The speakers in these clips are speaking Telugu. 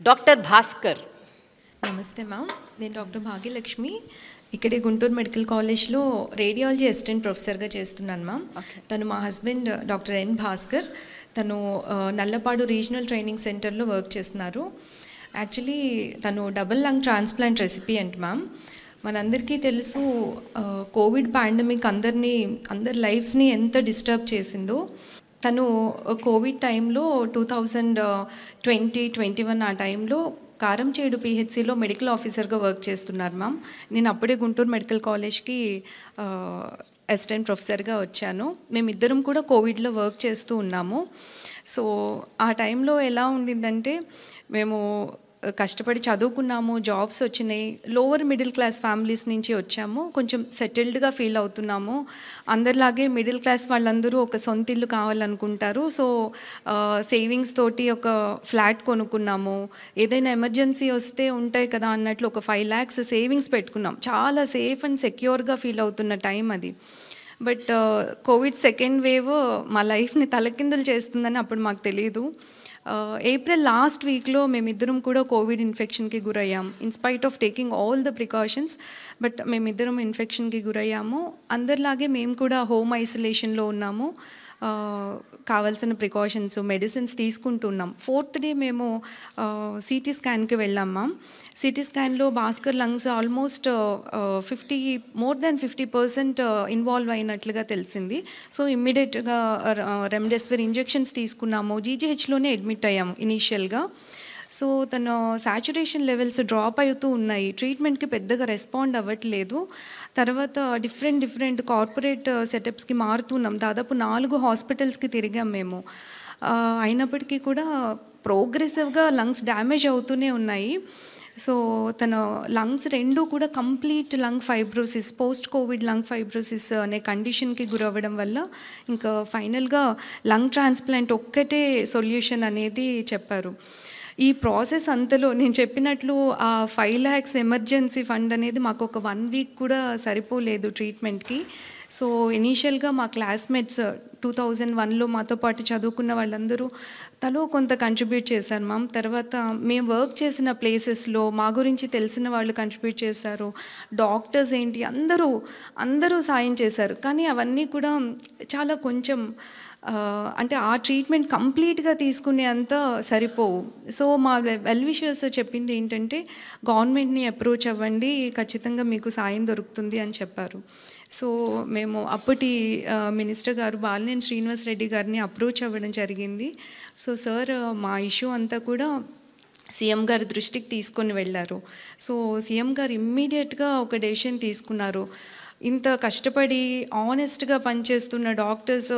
డాక్టర్ భాస్కర్. నమస్తే మ్యామ్, నేను డాక్టర్ భాగ్యలక్ష్మి. ఇక్కడే గుంటూరు మెడికల్ కాలేజ్లో రేడియాలజీ అసిస్టెంట్ ప్రొఫెసర్గా చేస్తున్నాను మ్యామ్. తను మా హస్బెండ్ డాక్టర్ ఎన్ భాస్కర్. తను నల్లపాడు రీజనల్ ట్రైనింగ్ సెంటర్లో వర్క్ చేస్తున్నారు. యాక్చువల్లీ తను double lung transplant recipient ma'am. మనందరికీ తెలుసు కోవిడ్ పాండమిక్ అందరి లైఫ్స్ని ఎంత డిస్టర్బ్ చేసిందో. తను కోవిడ్ టైంలో 2020-21 ఆ టైంలో కారంచేడు పిహెచ్సిలో మెడికల్ ఆఫీసర్గా వర్క్ చేస్తున్నారు మ్యామ్. నేను అప్పుడే గుంటూరు మెడికల్ కాలేజ్కి అసిస్టెంట్ ప్రొఫెసర్గా వచ్చాను. మేమిద్దరం కూడా కోవిడ్లో వర్క్ చేస్తూ ఉన్నాము. సో ఆ టైంలో ఎలా ఉండిందంటే, మేము కష్టపడి చదువుకున్నాము, జాబ్స్ వచ్చినాయి, లోవర్ మిడిల్ క్లాస్ ఫ్యామిలీస్ నుంచి వచ్చాము, కొంచెం సెటిల్డ్గా ఫీల్ అవుతున్నాము. అందరిలాగే మిడిల్ క్లాస్ వాళ్ళందరూ ఒక సొంత ఇల్లు కావాలనుకుంటారు. సో సేవింగ్స్ తోటి ఒక ఫ్లాట్ కొనుక్కున్నాము. ఏదైనా ఎమర్జెన్సీ వస్తే ఉంటాయి కదా అన్నట్లు ఒక 5 lakhs సేవింగ్స్ పెట్టుకున్నాం. చాలా సేఫ్ అండ్ సెక్యూర్గా ఫీల్ అవుతున్న టైం అది. బట్ కోవిడ్ సెకండ్ వేవ్ మా లైఫ్ని తలకిందులు చేస్తుందని అప్పుడు మాకు తెలియదు. ఏప్రిల్ లాస్ట్ వీక్లో మేమిద్దరం కూడా కోవిడ్ ఇన్ఫెక్షన్కి గురయ్యాం. In spite of taking all the precautions, but మేమిద్దరం ఇన్ఫెక్షన్కి గురయ్యాము. అందరిలాగే మేము కూడా హోమ్ ఐసోలేషన్లో ఉన్నాము. కావాల్సిన ప్రికాషన్స్, మెడిసిన్స్ తీసుకుంటున్నాం. 4th డే మేము సిటీ స్కాన్కి వెళ్ళాం మ్యామ్. సిటీ స్కాన్లో Bhaskar lungs almost more than 50% involve అయినట్లుగా తెలిసింది. సో ఇమ్మీడియట్గా రెమ్డెసివిర్ ఇంజెక్షన్స్ తీసుకున్నాము. జీజీహెచ్లోనే అడ్మిట్ అయ్యాము ఇనీషియల్గా. సో తను సాచురేషన్ లెవెల్స్ డ్రాప్ అవుతూ ఉన్నాయి. ట్రీట్మెంట్కి పెద్దగా రెస్పాండ్ అవ్వట్లేదు. తర్వాత డిఫరెంట్ కార్పొరేట్ సెటప్స్కి మారుతున్నాం. దాదాపు 4 హాస్పిటల్స్కి తిరిగాం మేము. అయినప్పటికీ కూడా ప్రోగ్రెసివ్గా లంగ్స్ డ్యామేజ్ అవుతూనే ఉన్నాయి. సో తన లంగ్స్ 2 కూడా complete lung fibrosis, post Covid lung fibrosis అనే కండిషన్కి గురవ్వడం వల్ల ఇంకా ఫైనల్గా లంగ్ ట్రాన్స్ప్లాంట్ ఒక్కటే సొల్యూషన్ అనేది చెప్పారు. ఈ ప్రాసెస్ అంతలో నేను చెప్పినట్లు ఆ 5 lakhs ఎమర్జెన్సీ ఫండ్ అనేది మాకు ఒక 1 week కూడా సరిపోలేదు ట్రీట్మెంట్కి. సో ఇనీషియల్గా మా క్లాస్మేట్స్ 2001లో మాతో పాటు చదువుకున్న వాళ్ళందరూ తలో కొంత కంట్రిబ్యూట్ చేశారు మ్యామ్. తర్వాత మేము వర్క్ చేసిన ప్లేసెస్లో మా గురించి తెలిసిన వాళ్ళు కంట్రిబ్యూట్ చేశారు. డాక్టర్స్ ఏంటి అందరూ సాయం చేశారు. కానీ అవన్నీ కూడా చాలా కొంచెం అంటే ఆ ట్రీట్మెంట్ కంప్లీట్గా తీసుకునే అంత సరిపోవు. సో మా వెల్ విషర్స్ చెప్పింది ఏంటంటే, గవర్నమెంట్ని అప్రోచ్ అవ్వండి, ఖచ్చితంగా మీకు సాయం దొరుకుతుంది అని చెప్పారు. సో మేము అప్పటి మినిస్టర్ గారు బాలినేని శ్రీనివాస్ రెడ్డి గారిని అప్రోచ్ అవ్వడం జరిగింది. సో సార్ మా ఇష్యూ అంతా కూడా సీఎం గారి దృష్టికి తీసుకొని వెళ్ళారు. సో సీఎం గారు ఇమ్మీడియట్గా ఒక డెసిషన్ తీసుకున్నారు. ఇంత కష్టపడి ఆనెస్ట్గా పనిచేస్తున్న డాక్టర్స్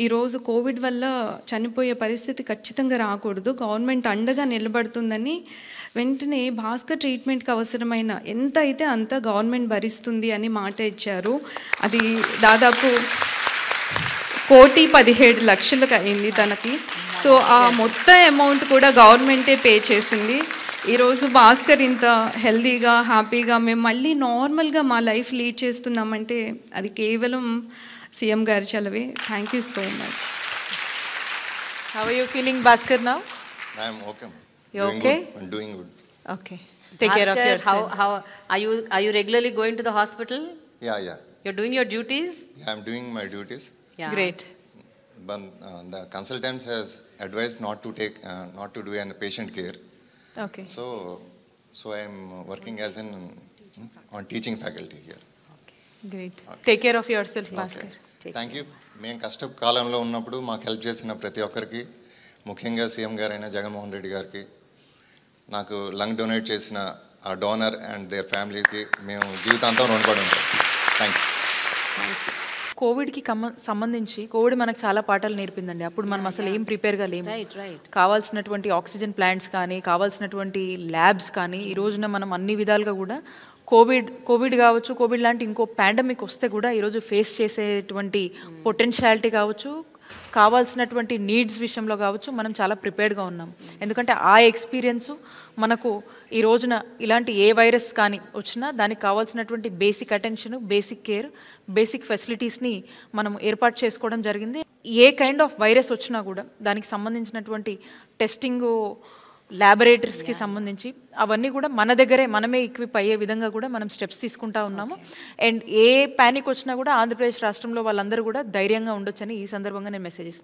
ఈరోజు కోవిడ్ వల్ల చనిపోయే పరిస్థితి ఖచ్చితంగా రాకూడదు, గవర్నమెంట్ అండగా నిలబడుతుందని వెంటనే భాస్కర్ ట్రీట్మెంట్కి అవసరమైన ఎంత అయితే అంత గవర్నమెంట్ భరిస్తుంది అని మాట ఇచ్చారు. అది దాదాపు 1,17,00,000 అయింది తనకి. సో ఆ మొత్తం అమౌంట్ కూడా గవర్నమెంటే పే చేసింది. ఈరోజు భాస్కర్ ఇంత హెల్దీగా, హ్యాపీగా మేము మళ్ళీ నార్మల్గా మా లైఫ్ లీడ్ చేస్తున్నామంటే అది కేవలం సీఎం గారి చలవే. Thank you so much. How are you feeling, Bhaskar, now? I am okay. You okay? I'm doing good. Okay. Take care of yourself. How are you regularly going to the hospital? Yeah. You're doing your duties? Yeah, I'm doing my duties. Yeah. Great. But the consultants has advised not to do any patient care. Okay. So I am working as on teaching faculty here. Great. Take care of yourself, Bhaskar. Thank you. మేము కష్ట కాలంలో ఉన్నప్పుడు మాకు హెల్ప్ చేసిన ప్రతి ఒక్కరికి, ముఖ్యంగా సీఎం గారైన జగన్మోహన్ రెడ్డి గారికి, నాకు లంగ్ డొనేట్ చేసిన ఆ డోనర్ అండ్ దేర్ ఫ్యామిలీకి మేము జీవితాంతం రుణపడి ఉంటాం. Thank you. కోవిడ్కి సంబంధించి కోవిడ్ మనకు చాలా పాఠాలు నేర్పిందండి. అప్పుడు మనం అసలు ఏం ప్రిపేర్గా లేము. కావాల్సినటువంటి ఆక్సిజన్ ప్లాంట్స్ కానీ, కావాల్సినటువంటి ల్యాబ్స్ కానీ, ఈ రోజున మనం అన్ని విధాలుగా కూడా కోవిడ్ కావచ్చు, కోవిడ్ లాంటి ఇంకో పాండమిక్ వస్తే కూడా ఈరోజు ఫేస్ చేసేటువంటి పొటెన్షియాలిటీ కావచ్చు, కావాల్సినటువంటి నీడ్స్ విషయంలో కావచ్చు, మనం చాలా ప్రిపేర్డ్గా ఉన్నాం. ఎందుకంటే ఆ ఎక్స్పీరియన్సు మనకు ఈ రోజున ఇలాంటి ఏ వైరస్ కానీ వచ్చినా దానికి కావాల్సినటువంటి basic attention, basic care, basic ఫెసిలిటీస్ని మనం ఏర్పాటు చేసుకోవడం జరిగింది. ఏ కైండ్ ఆఫ్ వైరస్ వచ్చినా కూడా దానికి సంబంధించినటువంటి టెస్టింగ్ ల్యాబొరేటరీస్కి సంబంధించి అవన్నీ కూడా మన దగ్గరే మనమే ఎక్విప్ అయ్యే విధంగా కూడా మనం స్టెప్స్ తీసుకుంటా ఉన్నాము. అండ్ ఏ ప్యానిక్ వచ్చినా కూడా ఆంధ్రప్రదేశ్ రాష్ట్రంలో వాళ్ళందరూ కూడా ధైర్యంగా ఉండొచ్చని ఈ సందర్భంగా నేను మెసేజ్ ఇస్తాను.